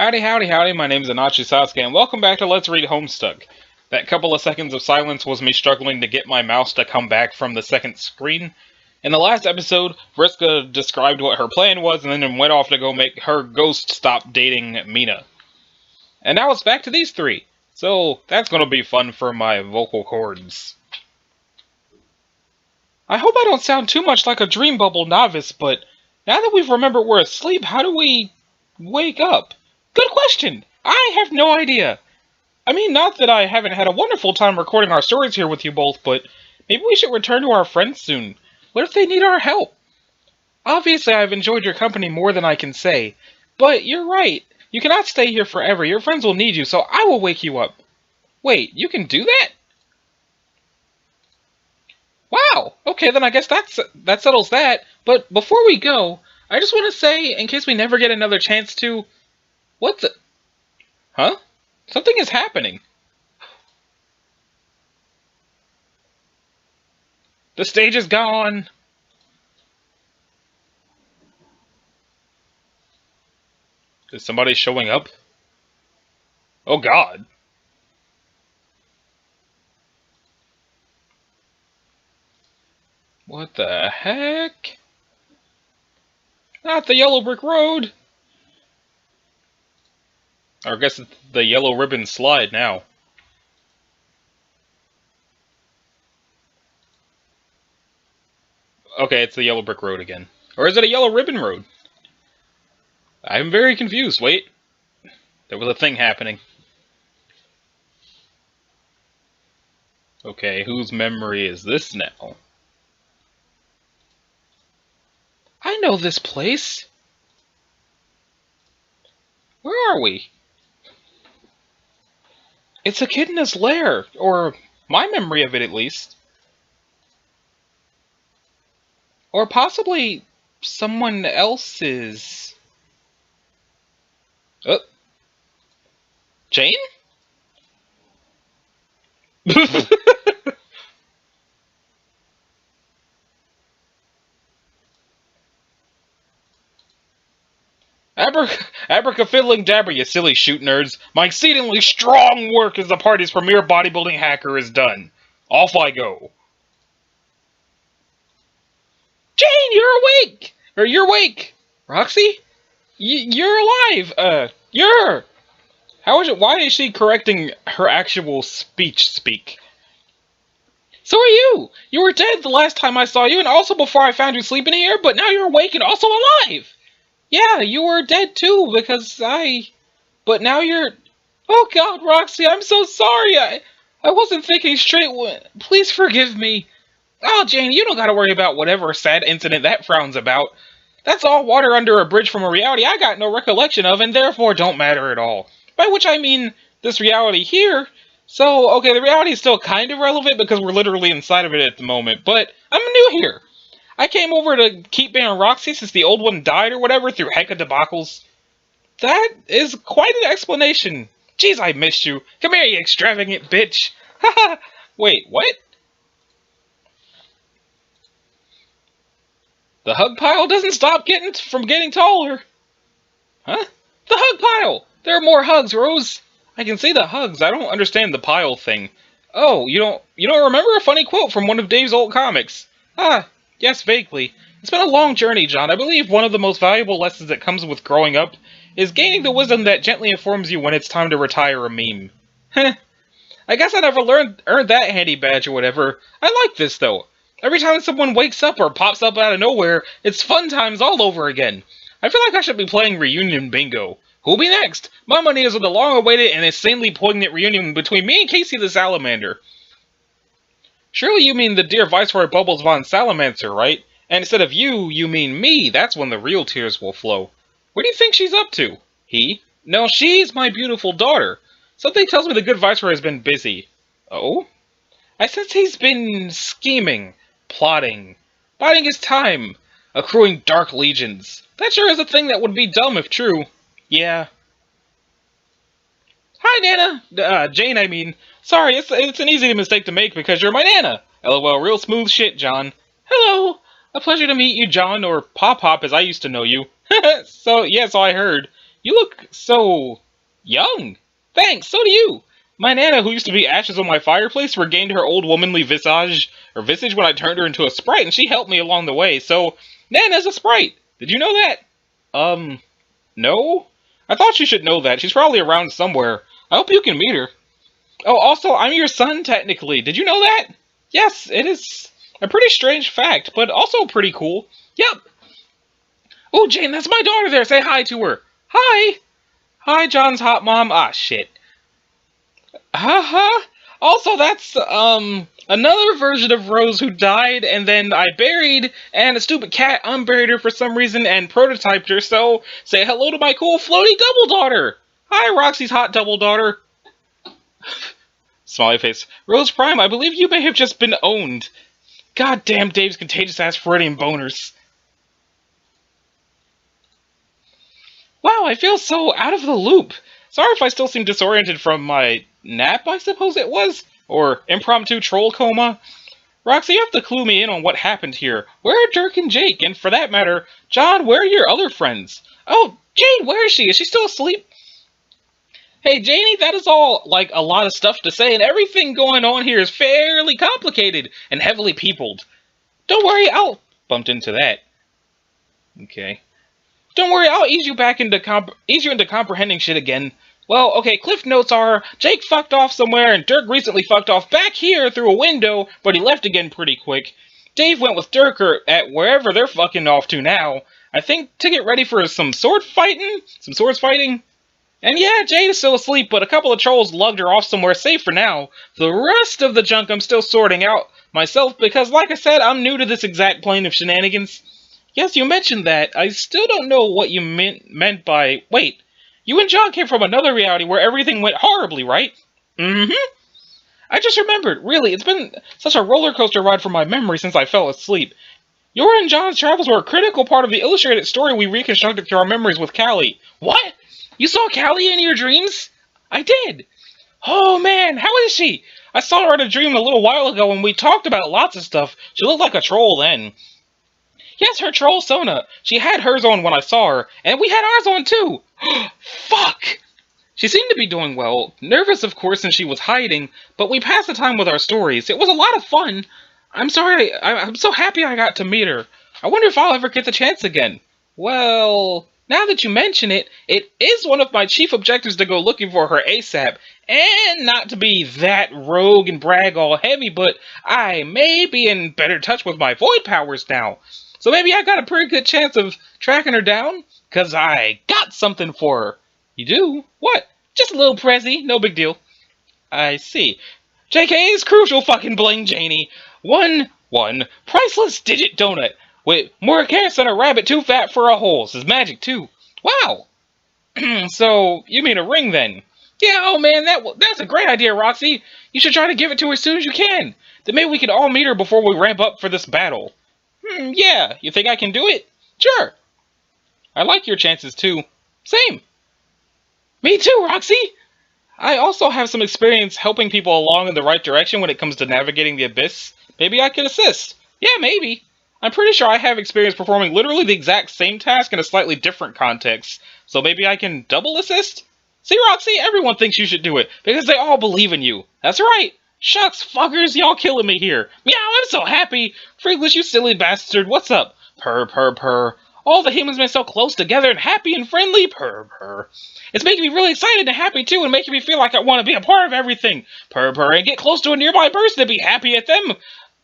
Howdy, howdy, howdy, my name is Anachi Sasuke, and welcome back to Let's Read Homestuck. That couple of seconds of silence was me struggling to get my mouse to come back from the second screen. In the last episode, Vriska described what her plan was and then went off to go make her ghost stop dating Mina. And now it's back to these three, so that's gonna be fun for my vocal cords. I hope I don't sound too much like a dream bubble novice, but now that we've remembered we're asleep, how do we wake up? Good question! I have no idea. I mean, not that I haven't had a wonderful time recording our stories here with you both, but maybe we should return to our friends soon. What if they need our help? Obviously, I've enjoyed your company more than I can say, but you're right. You cannot stay here forever. Your friends will need you, so I will wake you up. Wait, you can do that? Wow! Okay, then I guess that settles that. But before we go, I just want to say, in case we never get another chance to... What the... Huh? Something is happening. The stage is gone. Is somebody showing up? Oh god. What the heck? Not the yellow brick road! Or I guess it's the yellow ribbon slide now. Okay, it's the yellow brick road again. Or is it a yellow ribbon road? I'm very confused. Wait. There was a thing happening. Okay, whose memory is this now? I know this place. Where are we? It's Echidna's lair, or my memory of it at least. Or possibly someone else's. Oh. Jane? Abraca-fiddling dabber, you silly shoot nerds. My exceedingly strong work as the party's premier bodybuilding hacker is done. Off I go. Jane, you're awake! Or you're awake! Roxy? You're alive! You're... How is it? Why is she correcting her actual speak? So are you! You were dead the last time I saw you, and also before I found you sleeping here, but now you're awake and also alive! Yeah, you were dead too, because But now you're... Oh god, Roxy, I'm so sorry! I wasn't thinking straight. Please forgive me. Oh, Jane, you don't gotta worry about whatever sad incident that frowns about. That's all water under a bridge from a reality I got no recollection of, and therefore don't matter at all. By which I mean, this reality here. So, okay, the reality is still kind of relevant because we're literally inside of it at the moment, but I'm new here. I came over to keep being Roxy since the old one died or whatever through hecka debacles. That is quite an explanation. Jeez, I missed you. Come here, you extravagant bitch. Haha. Wait, what? The hug pile doesn't stop from getting taller. Huh? The hug pile! There are more hugs, Rose. I can see the hugs. I don't understand the pile thing. Oh, you don't remember a funny quote from one of Dave's old comics? Ah, yes, vaguely. It's been a long journey, John. I believe one of the most valuable lessons that comes with growing up is gaining the wisdom that gently informs you when it's time to retire a meme. Heh. I guess I never earned that handy badge or whatever. I like this, though. Every time someone wakes up or pops up out of nowhere, it's fun times all over again. I feel like I should be playing reunion bingo. Who'll be next? My money is on the long-awaited and insanely poignant reunion between me and Casey the Salamander. Surely you mean the dear Viceroy Bubbles von Salamancer, right? And instead of you mean me. That's when the real tears will flow. What do you think she's up to? He? No, she's my beautiful daughter. Something tells me the good Viceroy has been busy. Oh? I sense he's been scheming, plotting, biding his time, accruing dark legions. That sure is a thing that would be dumb if true. Yeah. Hi, Nana! Jane, I mean. Sorry, it's an easy mistake to make because you're my Nana. LOL, real smooth shit, John. Hello! A pleasure to meet you, John, or Pop-Pop as I used to know you. So I heard. You look so young. Thanks, so do you. My Nana, who used to be ashes on my fireplace, regained her old womanly visage when I turned her into a sprite, and she helped me along the way. So, Nana's a sprite. Did you know that? Um, no? I thought you should know that. She's probably around somewhere. I hope you can meet her. Oh, also, I'm your son, technically. Did you know that? Yes, it is a pretty strange fact, but also pretty cool. Yep. Oh, Jane, that's my daughter there. Say hi to her. Hi. Hi, John's hot mom. Ah, shit. Haha. Also, that's, another version of Rose who died, and then I buried, and a stupid cat unburied her for some reason and prototyped her, so say hello to my cool floaty double daughter. Hi, Roxy's hot double daughter. Smiley face. Rose Prime, I believe you may have just been owned. God damn Dave's contagious ass Freudian boners. Wow, I feel so out of the loop. Sorry if I still seem disoriented from my nap, I suppose it was? Or impromptu troll coma? Roxy, you have to clue me in on what happened here. Where are Dirk and Jake? And for that matter, John, where are your other friends? Oh, Jane, where is she? Is she still asleep? Hey, Janie, that is all, like, a lot of stuff to say, and everything going on here is fairly complicated and heavily peopled. Don't worry, I'll... Bumped into that. Okay. Don't worry, I'll ease you back into comprehending shit again. Well, okay, cliff notes are, Jake fucked off somewhere, and Dirk recently fucked off back here through a window, but he left again pretty quick. Dave went with Dirk at wherever they're fucking off to now. I think to get ready for some swords fighting. And yeah, Jade is still asleep, but a couple of trolls lugged her off somewhere safe for now. The rest of the junk I'm still sorting out myself, because like I said, I'm new to this exact plane of shenanigans. Yes, you mentioned that. I still don't know what you meant by... Wait, you and John came from another reality where everything went horribly, right? Mm-hmm. I just remembered. Really, it's been such a roller coaster ride from my memory since I fell asleep. Your and John's travels were a critical part of the illustrated story we reconstructed through our memories with Callie. What? You saw Callie in your dreams? I did. Oh man, how is she? I saw her in a dream a little while ago and we talked about lots of stuff. She looked like a troll then. Yes, her troll Sona. She had hers on when I saw her, and we had ours on too. Fuck! She seemed to be doing well. Nervous, of course, since she was hiding, but we passed the time with our stories. It was a lot of fun. I'm sorry, I'm so happy I got to meet her. I wonder if I'll ever get the chance again. Well, now that you mention it, it is one of my chief objectives to go looking for her ASAP. And not to be that rogue and brag all heavy, but I may be in better touch with my void powers now. So maybe I got a pretty good chance of tracking her down, cause I got something for her. You do? What? Just a little prezi, no big deal. I see. JK's crucial fucking bling, Janie. One priceless digit donut with more carrots than a rabbit too fat for a hole. This is magic too. Wow. So you mean a ring then? Yeah. Oh man, that's a great idea, Roxy. You should try to give it to her as soon as you can. Then maybe we can all meet her before we ramp up for this battle. Yeah. You think I can do it? Sure. I like your chances too. Same. Me too, Roxy! I also have some experience helping people along in the right direction when it comes to navigating the abyss. Maybe I can assist. Yeah, maybe. I'm pretty sure I have experience performing literally the exact same task in a slightly different context. So maybe I can double assist? See, Roxy, everyone thinks you should do it, because they all believe in you. That's right! Shucks, fuckers, y'all killing me here. Meow, I'm so happy! Freeglish, you silly bastard, what's up? Purr, purr, purr. All the humans been so close together and happy and friendly. Purr, purr. It's making me really excited and happy too, and making me feel like I want to be a part of everything. Purr, purr, and get close to a nearby person to be happy at them.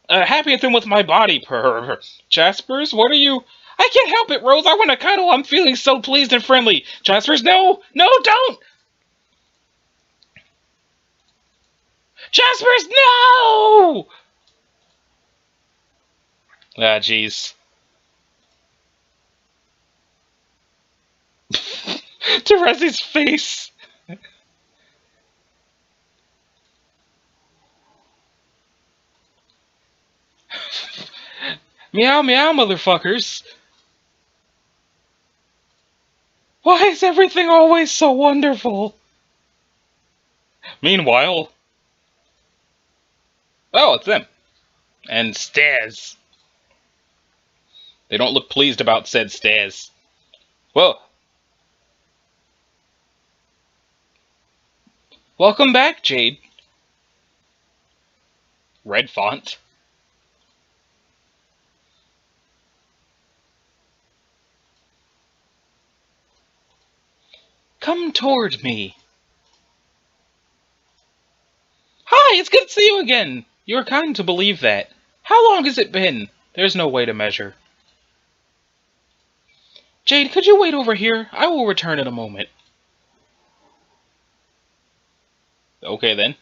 Happy at them with my body. Purr, purr. Jaspers, what are you? I can't help it, Rose. I want to cuddle. I'm feeling so pleased and friendly. Jaspers, no, no, don't. Jaspers, no. Ah, jeez. Teresa's face. Meow meow, motherfuckers. Why is everything always so wonderful? Meanwhile... Oh, it's them. And stairs. They don't look pleased about said stairs. Well, Welcome back, Jade. Red font. Come toward me. Hi, it's good to see you again. You are kind to believe that. How long has it been? There's no way to measure. Jade, could you wait over here? I will return in a moment. Okay, then.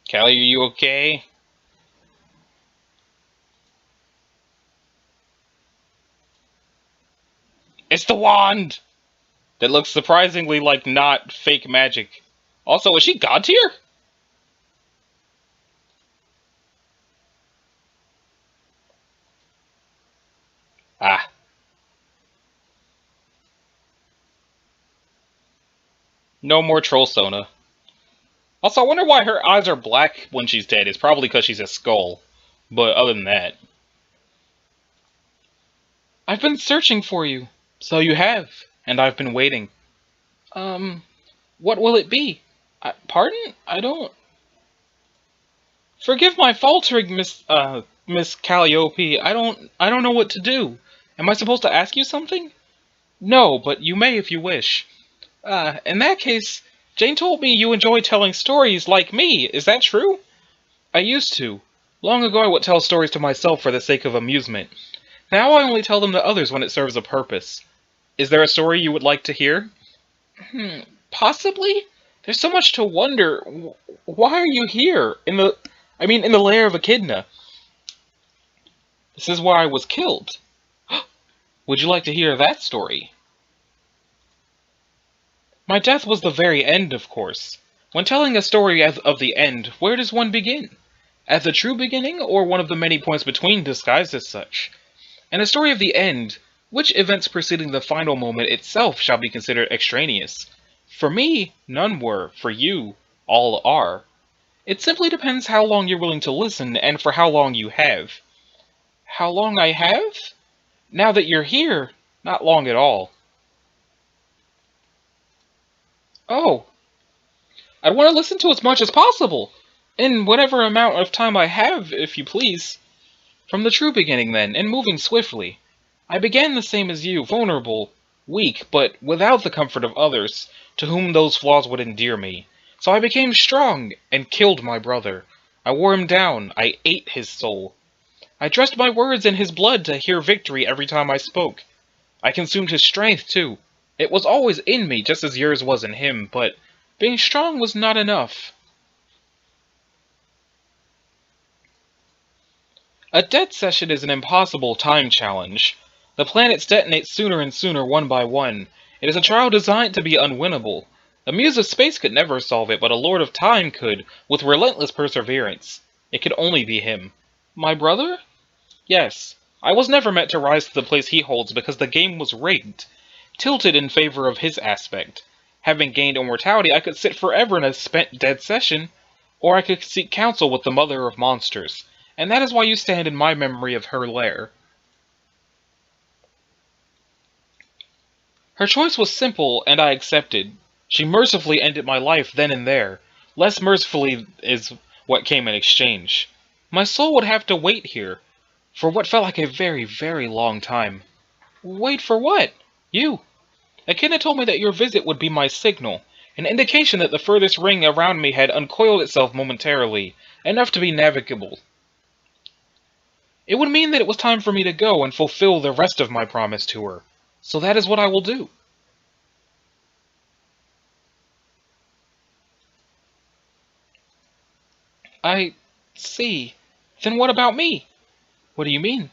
Callie, are you okay? It's the wand! That looks surprisingly like not fake magic. Also, is she god tier? Ah. No more troll Sona. Also, I wonder why her eyes are black when she's dead. It's probably because she's a skull. But other than that... I've been searching for you. So you have. And I've been waiting. What will it be? Pardon? I don't... Forgive my faltering, Miss Calliope. I don't know what to do. Am I supposed to ask you something? No, but you may if you wish. In that case, Jane told me you enjoy telling stories like me. Is that true? I used to. Long ago I would tell stories to myself for the sake of amusement. Now I only tell them to others when it serves a purpose. Is there a story you would like to hear? Possibly? There's so much to wonder. Why are you here? In the lair of Echidna. This is where I was killed. Would you like to hear that story? My death was the very end, of course. When telling a story of the end, where does one begin? At the true beginning, or one of the many points between disguised as such? In a story of the end, which events preceding the final moment itself shall be considered extraneous? For me, none were. For you, all are. It simply depends how long you're willing to listen, and for how long you have. How long I have? Now that you're here, not long at all. Oh, I'd want to listen to as much as possible, in whatever amount of time I have, if you please. From the true beginning, then, and moving swiftly. I began the same as you, vulnerable, weak, but without the comfort of others, to whom those flaws would endear me. So I became strong, and killed my brother. I wore him down, I ate his soul. I dressed my words in his blood to hear victory every time I spoke. I consumed his strength, too. It was always in me, just as yours was in him, but being strong was not enough. A dead session is an impossible time challenge. The planets detonate sooner and sooner, one by one. It is a trial designed to be unwinnable. The Muse of Space could never solve it, but a Lord of Time could, with relentless perseverance. It could only be him. My brother? Yes. I was never meant to rise to the place he holds because the game was rigged, tilted in favor of his aspect. Having gained immortality, I could sit forever in a spent dead session, or I could seek counsel with the Mother of Monsters. And that is why you stand in my memory of her lair. Her choice was simple, and I accepted. She mercifully ended my life then and there. Less mercifully is what came in exchange. My soul would have to wait here, for what felt like a very, very long time. Wait for what? You. Echidna told me that your visit would be my signal, an indication that the furthest ring around me had uncoiled itself momentarily, enough to be navigable. It would mean that it was time for me to go and fulfill the rest of my promise to her. So that is what I will do. I see. Then what about me? What do you mean?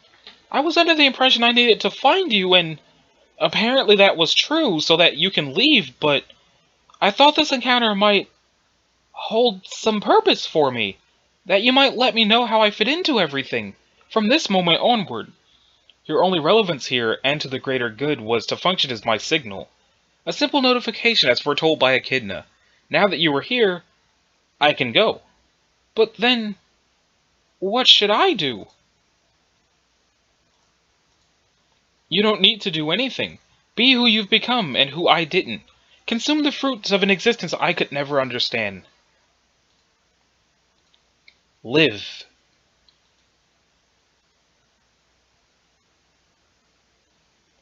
I was under the impression I needed to find you, and apparently that was true, so that you can leave, but I thought this encounter might hold some purpose for me. That you might let me know how I fit into everything, from this moment onward. Your only relevance here, and to the greater good, was to function as my signal. A simple notification as foretold by Echidna. Now that you are here, I can go. But then, what should I do? You don't need to do anything. Be who you've become and who I didn't. Consume the fruits of an existence I could never understand. Live.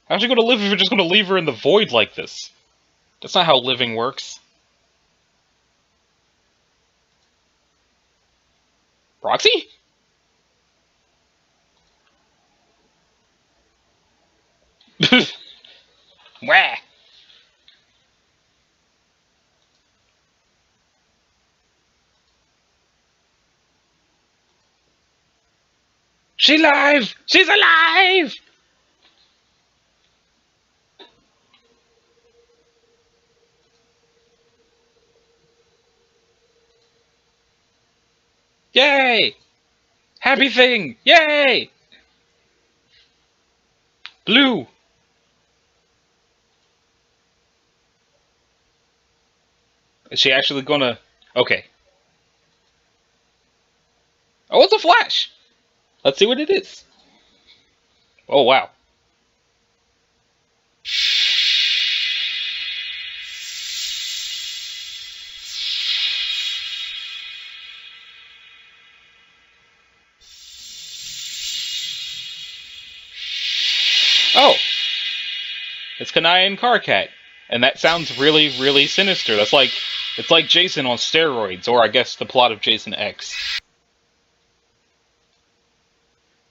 How's she gonna live if you're just gonna leave her in the void like this? That's not how living works. Roxy? Wah! She's alive! She's alive! Yay! Happy thing! Yay! Blue! Is she actually gonna... Okay. Oh, it's a flash! Let's see what it is. Oh, wow. Oh! It's Kanai and Karkat. And that sounds really, really sinister. That's like... It's like Jason on steroids, or I guess the plot of Jason X.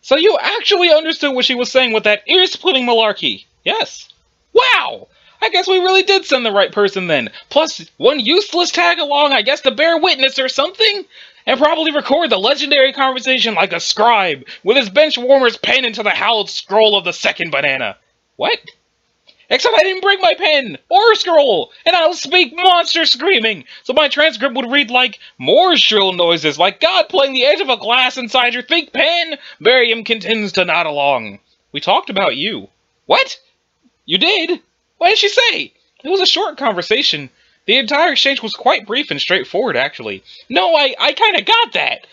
So you actually understood what she was saying with that ear-splitting malarkey. Yes. Wow! I guess we really did send the right person then. Plus, one useless tag-along, I guess, to bear witness or something? And probably record the legendary conversation like a scribe, with his bench warmer's pen into the hallowed scroll of the second banana. What? Except I didn't bring my pen, or scroll, and I'll speak monster screaming, so my transcript would read like, more shrill noises, like God playing the edge of a glass inside your thick pen. Barium contends to nod along. We talked about you. What? You did? What did she say? It was a short conversation. The entire exchange was quite brief and straightforward, actually. No, I kinda got that.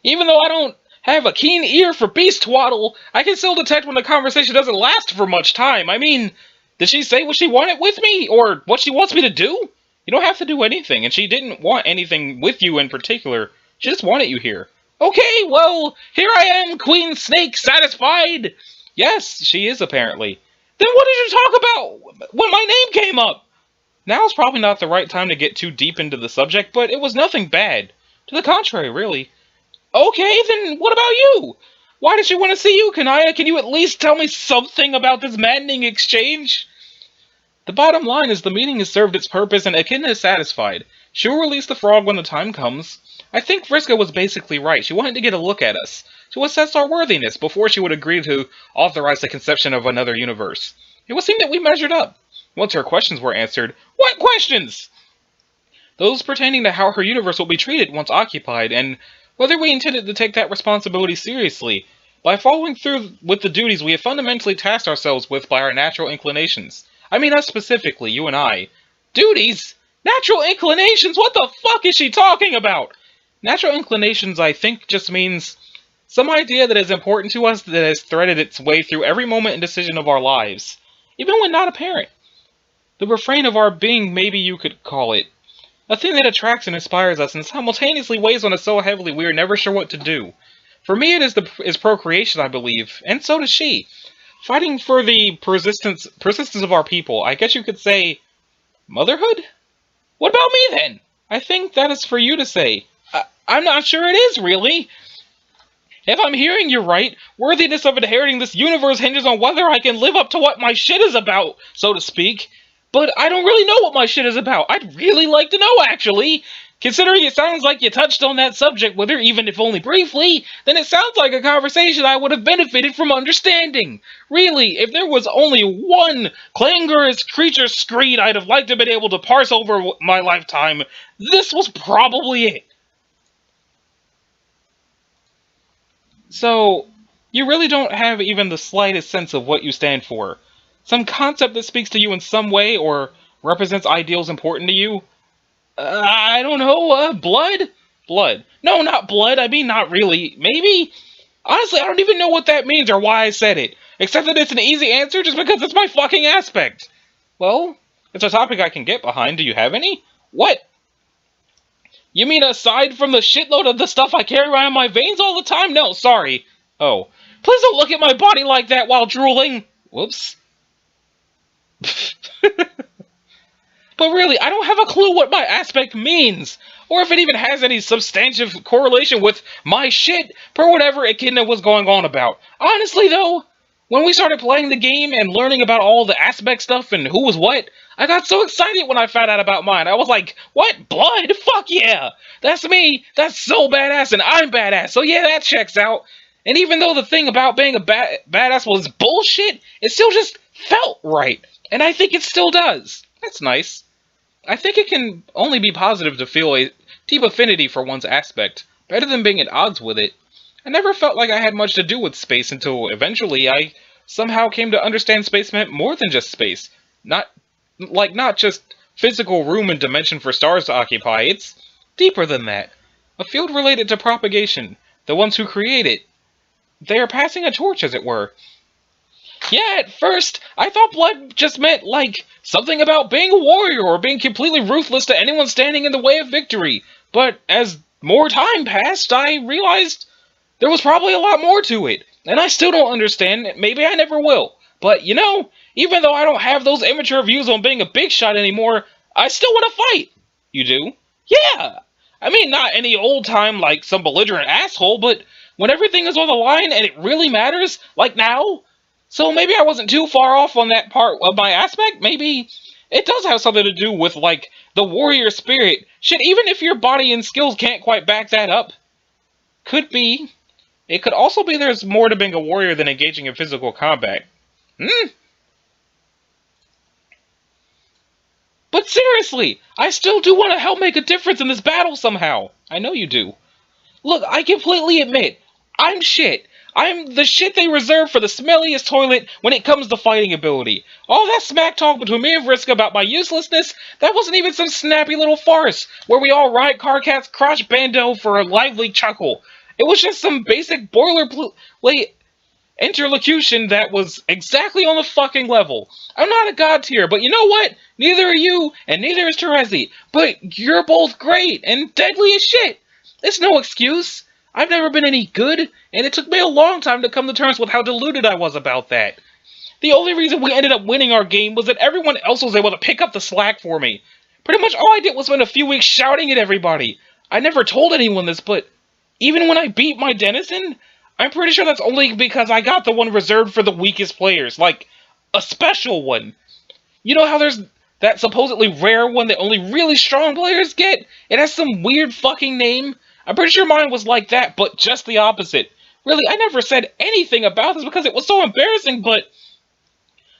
Even though I don't have a keen ear for beast twaddle, I can still detect when the conversation doesn't last for much time. I mean, did she say what she wanted with me? Or what she wants me to do? You don't have to do anything, and she didn't want anything with you in particular. She just wanted you here. Okay, well, here I am, Queen Snake, satisfied. Yes, she is, apparently. Then what did you talk about when my name came up? Now's probably not the right time to get too deep into the subject, but it was nothing bad. To the contrary, really. Okay, then what about you? Why did she want to see you, Kanaya? Can you at least tell me something about this maddening exchange? The bottom line is the meeting has served its purpose and Echidna is satisfied. She will release the frog when the time comes. I think Vriska was basically right. She wanted to get a look at us, to assess our worthiness before she would agree to authorize the conception of another universe. It would seem that we measured up. Once her questions were answered... What questions? Those pertaining to how her universe will be treated once occupied, and whether we intended to take that responsibility seriously. By following through with the duties we have fundamentally tasked ourselves with by our natural inclinations. I mean us specifically, you and I. Duties? Natural inclinations? What the fuck is she talking about? Natural inclinations, I think, just means some idea that is important to us that has threaded its way through every moment and decision of our lives, even when not apparent. The refrain of our being, maybe you could call it. A thing that attracts and inspires us and simultaneously weighs on us so heavily we are never sure what to do. For me it is procreation, I believe, and so does she. Fighting for the persistence of our people, I guess you could say, motherhood? What about me then? I think that is for you to say. I'm not sure it is, really. If I'm hearing you right, worthiness of inheriting this universe hinges on whether I can live up to what my shit is about, so to speak. But I don't really know what my shit is about. I'd really like to know, actually. Considering it sounds like you touched on that subject with her, even if only briefly, then it sounds like a conversation I would have benefited from understanding. Really, if there was only one clangorous creature screed I'd have liked to have been able to parse over my lifetime, this was probably it. So, you really don't have even the slightest sense of what you stand for. Some concept that speaks to you in some way, or represents ideals important to you? I don't know, blood? Blood. No, not blood, I mean not really. Maybe? Honestly, I don't even know what that means or why I said it. Except that it's an easy answer just because it's my fucking aspect. Well, it's a topic I can get behind. Do you have any? What? You mean aside from the shitload of the stuff I carry around in my veins all the time? No, sorry. Oh. Please don't look at my body like that while drooling. Whoops. But really, I don't have a clue what my aspect means, or if it even has any substantive correlation with my shit, per whatever echidna was going on about. Honestly, though, when we started playing the game and learning about all the aspect stuff and who was what, I got so excited when I found out about mine. I was like, what? Blood? Fuck yeah! That's me! That's so badass, and I'm badass, so yeah, that checks out. And even though the thing about being a badass was bullshit, it still just felt right. And I think it still does. That's nice. I think it can only be positive to feel a deep affinity for one's aspect, better than being at odds with it. I never felt like I had much to do with space until eventually I somehow came to understand space meant more than just space. Not just physical room and dimension for stars to occupy, it's deeper than that. A field related to propagation, the ones who create it. They are passing a torch, as it were. Yeah, at first, I thought blood just meant, like, something about being a warrior or being completely ruthless to anyone standing in the way of victory. But as more time passed, I realized there was probably a lot more to it. And I still don't understand. Maybe I never will. But, you know, even though I don't have those immature views on being a big shot anymore, I still want to fight. You do? Yeah! I mean, not any old time like some belligerent asshole, but when everything is on the line and it really matters, like now. So maybe I wasn't too far off on that part of my aspect. Maybe it does have something to do with, like, the warrior spirit. Shit, even if your body and skills can't quite back that up. Could be. It could also be there's more to being a warrior than engaging in physical combat. But seriously, I still do want to help make a difference in this battle somehow. I know you do. Look, I completely admit, I'm shit. I'm the shit they reserve for the smelliest toilet when it comes to fighting ability. All that smack talk between me and Vriska about my uselessness, that wasn't even some snappy little farce where we all ride Carcat's crotch bando for a lively chuckle. It was just some basic boilerplate interlocution that was exactly on the fucking level. I'm not a god tier, but you know what? Neither are you, and neither is Terezi. But you're both great and deadly as shit. It's no excuse. I've never been any good, and it took me a long time to come to terms with how deluded I was about that. The only reason we ended up winning our game was that everyone else was able to pick up the slack for me. Pretty much all I did was spend a few weeks shouting at everybody. I never told anyone this, but even when I beat my denizen, I'm pretty sure that's only because I got the one reserved for the weakest players, like, a special one. You know how there's that supposedly rare one that only really strong players get? It has some weird fucking name. I'm pretty sure mine was like that, but just the opposite. Really, I never said anything about this because it was so embarrassing, but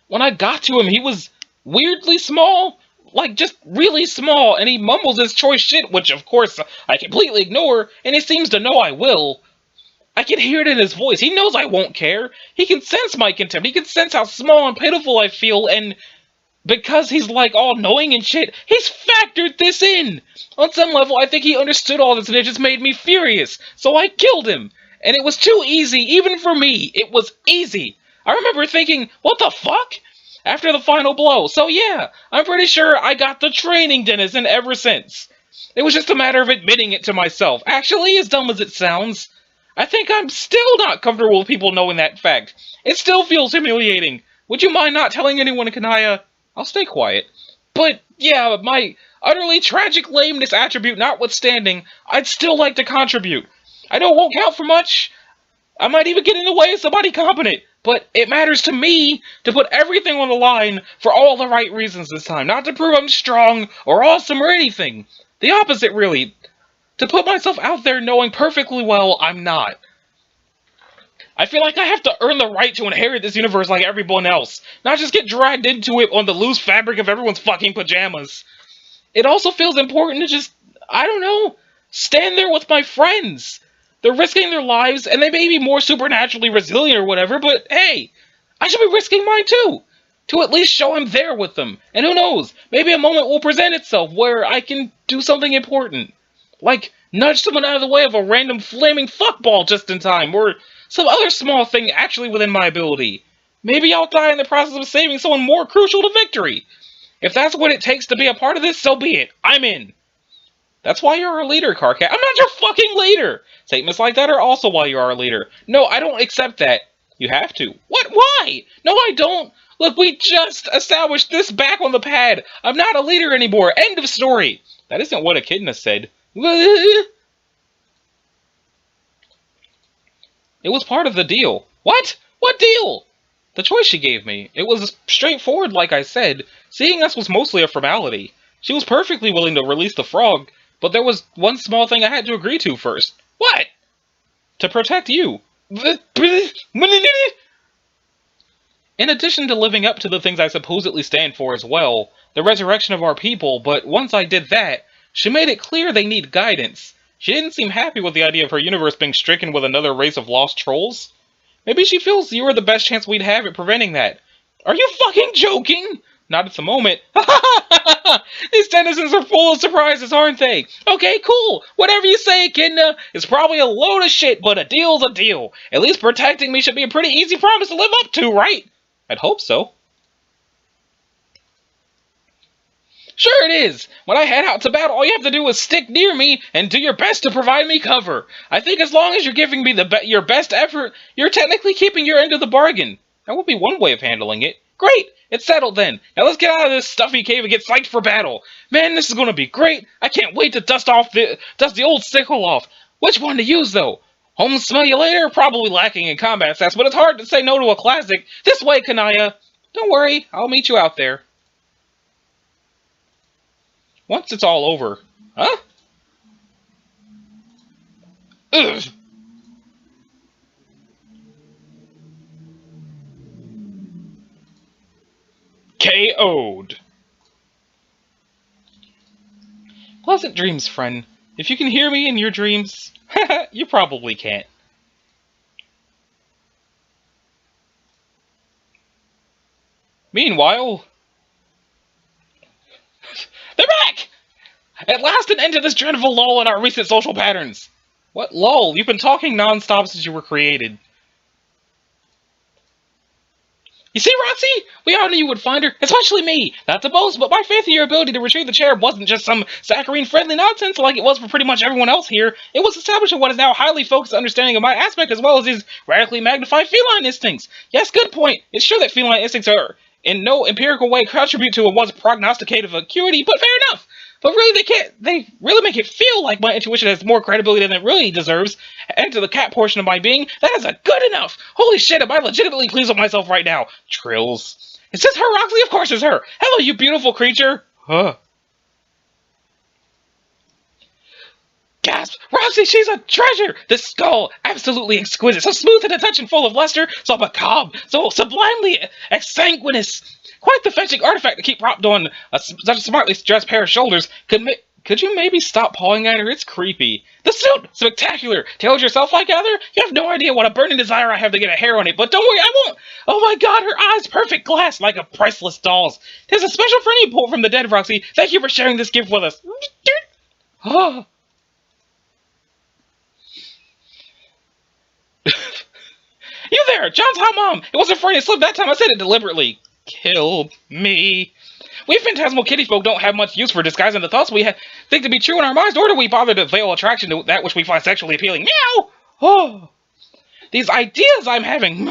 when I got to him, he was weirdly small, like just really small, and he mumbles his choice shit, which of course I completely ignore, and he seems to know I will. I can hear it in his voice. He knows I won't care. He can sense my contempt. He can sense how small and pitiful I feel, and because he's like all knowing and shit, he's factored this in. On some level, I think he understood all this and it just made me furious. So I killed him. And it was too easy, even for me. It was easy. I remember thinking, what the fuck? After the final blow. So yeah, I'm pretty sure I got the training denizen ever since. It was just a matter of admitting it to myself. Actually, as dumb as it sounds, I think I'm still not comfortable with people knowing that fact. It still feels humiliating. Would you mind not telling anyone in Kanaya? I'll stay quiet. But, yeah, my utterly tragic lameness attribute notwithstanding, I'd still like to contribute. I know it won't count for much. I might even get in the way of somebody competent. But it matters to me to put everything on the line for all the right reasons this time. Not to prove I'm strong or awesome or anything. The opposite, really. To put myself out there knowing perfectly well I'm not. I feel like I have to earn the right to inherit this universe like everyone else, not just get dragged into it on the loose fabric of everyone's fucking pajamas. It also feels important to just, I don't know, stand there with my friends. They're risking their lives, and they may be more supernaturally resilient or whatever, but hey, I should be risking mine too, to at least show I'm there with them. And who knows, maybe a moment will present itself where I can do something important. Like, nudge someone out of the way of a random flaming fuckball just in time, or Some other small thing actually within my ability. Maybe I'll die in the process of saving someone more crucial to victory. If that's what it takes to be a part of this, so be it. I'm in. That's why you're our leader, Carcat. I'm not your fucking leader! Statements like that are also why you are our leader. No, I don't accept that. You have to. What? Why? No, I don't. Look, we just established this back on the pad. I'm not a leader anymore. End of story. That isn't what Echidna said. It was part of the deal. What? What deal? The choice she gave me. It was straightforward, like I said. Seeing us was mostly a formality. She was perfectly willing to release the frog, but there was one small thing I had to agree to first. What? To protect you. In addition to living up to the things I supposedly stand for as well, the resurrection of our people, but once I did that, she made it clear they need guidance. She didn't seem happy with the idea of her universe being stricken with another race of lost trolls. Maybe she feels you are the best chance we'd have at preventing that. Are you fucking joking? Not at the moment. These denizens are full of surprises, aren't they? Okay, cool. Whatever you say, Echidna. It's probably a load of shit, but a deal's a deal. At least protecting me should be a pretty easy promise to live up to, right? I'd hope so. Sure it is. When I head out to battle, all you have to do is stick near me and do your best to provide me cover. I think as long as you're giving me your best effort, you're technically keeping your end of the bargain. That would be one way of handling it. Great! It's settled then. Now let's get out of this stuffy cave and get psyched for battle. Man, this is going to be great. I can't wait to dust the old sickle off. Which one to use, though? Home smell you later? Probably lacking in combat stats, but it's hard to say no to a classic. This way, Kanaya. Don't worry, I'll meet you out there. Once it's all over. Huh? Ugh. KO'd. Pleasant dreams, friend. If you can hear me in your dreams, you probably can't. Meanwhile... They're back! At last an end to this dreadful lull in our recent social patterns. What lull? You've been talking non-stop since you were created. You see, Roxy? We all knew you would find her, especially me. Not to boast, but my faith in your ability to retrieve the cherub wasn't just some saccharine-friendly nonsense like it was for pretty much everyone else here. It was establishing what is now a highly focused understanding of my aspect as well as his radically magnified feline instincts. Yes, good point. It's true that feline instincts are in no empirical way contribute to a one's prognosticative acuity, but fair enough. But really, they really make it feel like my intuition has more credibility than it really deserves. And to the cat portion of my being, that is a good enough. Holy shit, am I legitimately pleased with myself right now? Trills. Is this her, Roxy? Of course it's her. Hello, you beautiful creature. Huh. Gasp! Roxy, she's a treasure! This skull, absolutely exquisite, so smooth to the touch and full of luster, so macabre, so sublimely exsanguinous. Quite the fetching artifact to keep propped on such a smartly dressed pair of shoulders. Could you maybe stop pawing at her? It's creepy. The suit! Spectacular! Tailored yourself like Heather? You have no idea what a burning desire I have to get a hair on it, but don't worry, I won't! Oh my god, her eyes perfect glass like a priceless doll's. There's a special friend you pulled from the dead, Roxy. Thank you for sharing this gift with us. Oh. You there! John's hot mom! It wasn't Freudian slip that time, I said it deliberately. Kill me. We phantasmal kitty folk don't have much use for disguising the thoughts we think to be true in our minds, nor do we bother to veil attraction to that which we find sexually appealing. Meow! Oh. These ideas I'm having,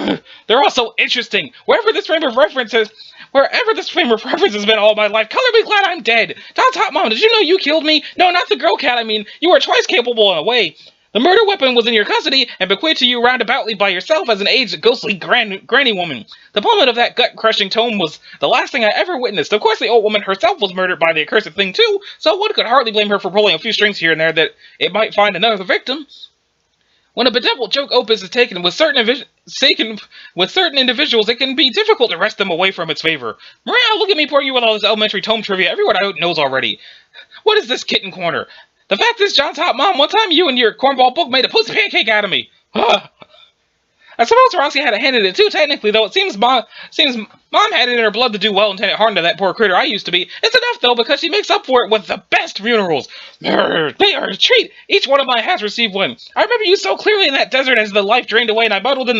they're all so interesting. Wherever this frame of reference has been all my life, color me glad I'm dead. John's hot mom, did you know you killed me? No, not the girl cat, I mean. You were twice capable in a way. The murder weapon was in your custody and bequeathed to you roundaboutly by yourself as an aged, ghostly granny woman. The moment of that gut-crushing tome was the last thing I ever witnessed. Of course, the old woman herself was murdered by the accursed thing, too, so one could hardly blame her for pulling a few strings here and there that it might find another victim. When a bedeviled joke opus is taken with certain individuals, it can be difficult to wrest them away from its favor. Morale, look at me pouring you with all this elementary tome trivia. Everyone I knows already. What is this kitten corner? The fact is, John's hot mom, one time you and your cornball book made a pussy pancake out of me. I suppose Roxy had a hand in it too, technically, though it seems Mom had it in her blood to do well-intended harm to that poor critter I used to be. It's enough, though, because she makes up for it with the best funerals. They are a treat. Each one of mine has received one. I remember you so clearly in that desert as the life drained away and I muddled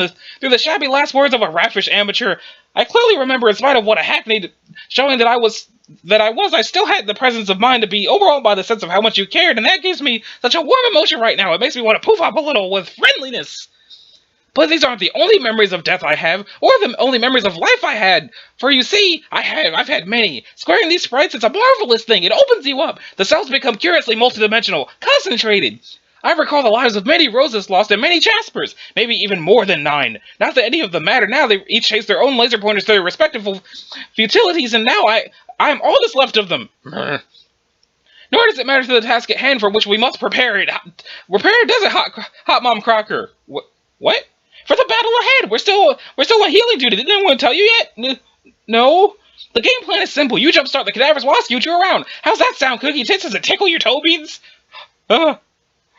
through the shabby last words of a raffish amateur. I clearly remember, in spite of what a hackneyed showing I still had the presence of mind to be overwhelmed by the sense of how much you cared, and that gives me such a warm emotion right now. It makes me want to poof up a little with friendliness. But these aren't the only memories of death I have, or the only memories of life I had. For you see, I've had many. Squaring these sprites, it's a marvelous thing. It opens you up. The cells become curiously multidimensional, concentrated. I recall the lives of many Roses lost and many Jaspers, maybe even more than 9. Not that any of them matter now. They each chase their own laser pointers to their respective futilities, and now I am all that's left of them. Nor does it matter to the task at hand for which we must prepare it. Prepare, does it, Hot Mom Crocker? What? For the battle ahead. We're still on healing duty. Didn't anyone tell you yet? No. The game plan is simple. You jumpstart the cadavers while I scoot you around. How's that sound, Cookie Tits? Does it tickle your toe beads?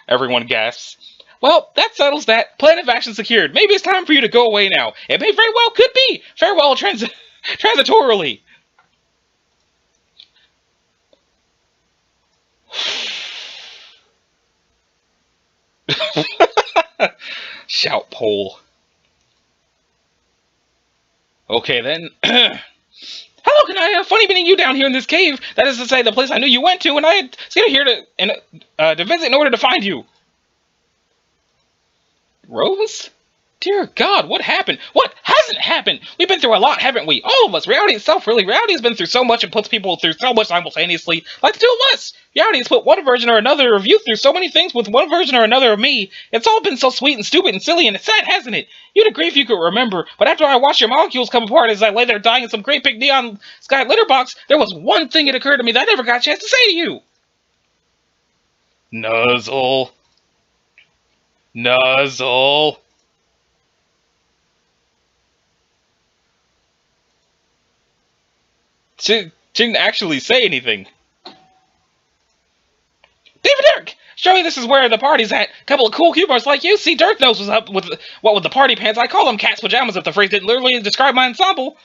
Everyone gasps. Well, that settles that. Plan of action secured. Maybe it's time for you to go away now. It may very well could be. Farewell transitorily. Shout pole. Okay then. Hello, Kanaya. Funny meeting you down here in this cave. That is to say, the place I knew you went to, and I was here to visit in order to find you. Rose? Dear God, what happened? What hasn't happened? We've been through a lot, haven't we? All of us. Reality itself, really. Reality has been through so much and puts people through so much simultaneously. Like the two of us. Reality has put one version or another of you through so many things with one version or another of me. It's all been so sweet and stupid and silly and it's sad, hasn't it? You'd agree if you could remember. But after I watched your molecules come apart as I lay there dying in some great big neon sky litter box, there was one thing that occurred to me that I never got a chance to say to you. Nuzzle. Nuzzle. She didn't actually say anything. David Dirk! Surely this is where the party's at. Couple of cool cubers like you. See, Dirk knows what's up with the party pants. I call them cat's pajamas if the phrase didn't literally describe my ensemble.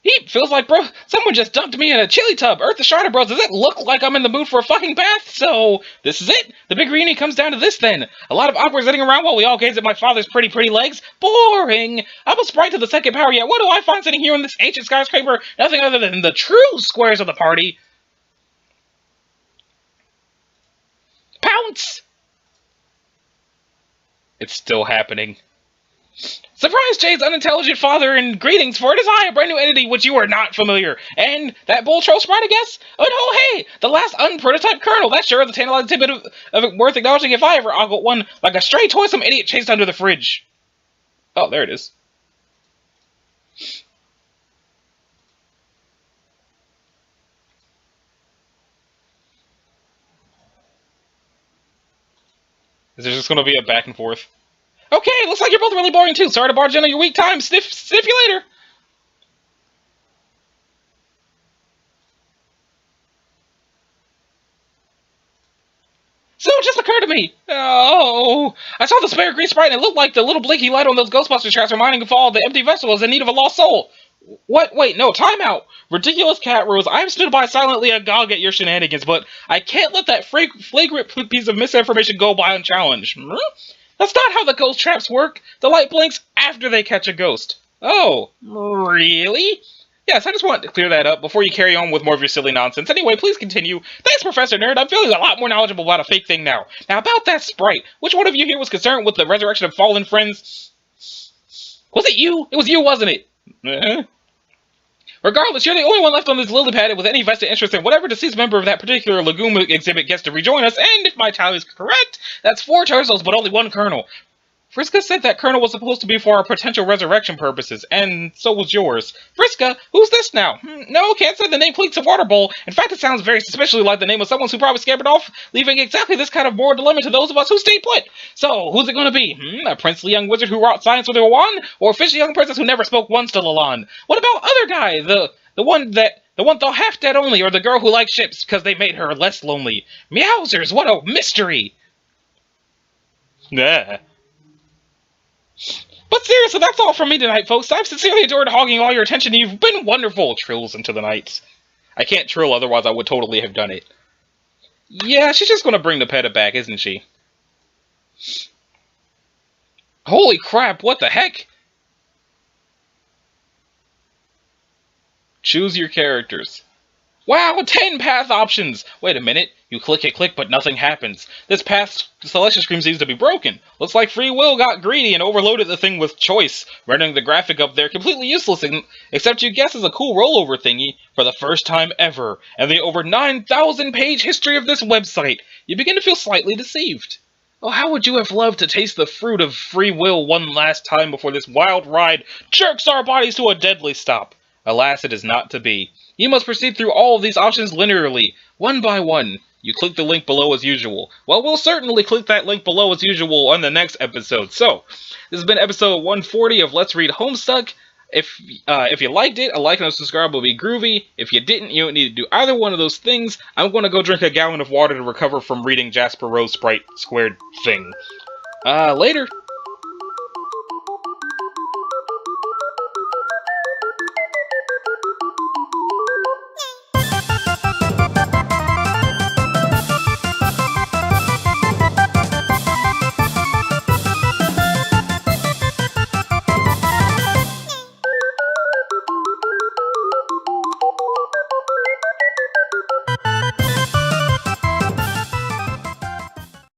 Heat feels like, bro, someone just dumped me in a chili tub. Earth the Strider Bros, does it look like I'm in the mood for a fucking bath? So, this is it. The big reunion comes down to this then. A lot of awkward sitting around while we all gaze at my father's pretty legs. Boring. I'm a sprite to the second power yet. What do I find sitting here in this ancient skyscraper? Nothing other than the true squares of the party. Pounce! It's still happening. Surprise, Jade's unintelligent father, and greetings, for it is I, a brand new entity which you are not familiar. And that bull troll sprite, I guess? Oh no, hey! The last unprototyped kernel. That's sure the tantalizing tidbit of it worth acknowledging if I ever ogled one like a stray toy some idiot chased under the fridge. Oh, there it is. Is there just going to be a back and forth? Okay, looks like you're both really boring too. Sorry to barge in on your weak time. Sniff you later. So it just occurred to me. Oh, I saw the spare green sprite and it looked like the little blinky light on those Ghostbusters tracks reminding of all the empty vegetables in need of a lost soul. What? Wait, no, time out. Ridiculous Cat Rose, I have stood by silently agog at your shenanigans, but I can't let that flagrant piece of misinformation go by unchallenged. That's not how the ghost traps work. The light blinks after they catch a ghost. Oh, really? Yes, I just wanted to clear that up before you carry on with more of your silly nonsense. Anyway, please continue. Thanks, Professor Nerd. I'm feeling a lot more knowledgeable about a fake thing now. Now, about that sprite. Which one of you here was concerned with the resurrection of fallen friends? Was it you? It was you, wasn't it? Regardless, you're the only one left on this lily pad with any vested interest in whatever deceased member of that particular Lagoon exhibit gets to rejoin us, and if my tally is correct, that's 4 turtles, but only 1 kernel. Friska said that kernel was supposed to be for our potential resurrection purposes, and so was yours. Friska, who's this now? No, can't say the name Cleats of Water Bowl. In fact, it sounds very suspiciously like the name of someone who probably scampered off, leaving exactly this kind of moral dilemma to those of us who stayed put. So, who's it going to be? A princely young wizard who wrought science with a wand, or a fishy young princess who never spoke once to Lalande? What about other guy, the one that The one thought half dead only, or the girl who likes ships because they made her less lonely? Meowsers, what a mystery! Nah. But seriously, that's all from me tonight, folks. I've sincerely adored hogging all your attention. You've been wonderful. Trills into the night. I can't trill, otherwise I would totally have done it. Yeah, she's just gonna bring the peta back, isn't she? Holy crap, what the heck? Choose your characters. Wow, 10 path options! Wait a minute, you click, but nothing happens. This path selection screen seems to be broken. Looks like free will got greedy and overloaded the thing with choice, rendering the graphic up there completely useless, except you guess is a cool rollover thingy for the first time ever, and the over 9,000 page history of this website. You begin to feel slightly deceived. Oh, how would you have loved to taste the fruit of free will one last time before this wild ride jerks our bodies to a deadly stop? Alas, it is not to be. You must proceed through all of these options linearly, one by one. You click the link below as usual. Well, we'll certainly click that link below as usual on the next episode. So, this has been episode 140 of Let's Read Homestuck. If you liked it, a like and a subscribe will be groovy. If you didn't, you don't need to do either one of those things. I'm going to go drink a gallon of water to recover from reading Jasper Rose Sprite Squared thing. Later.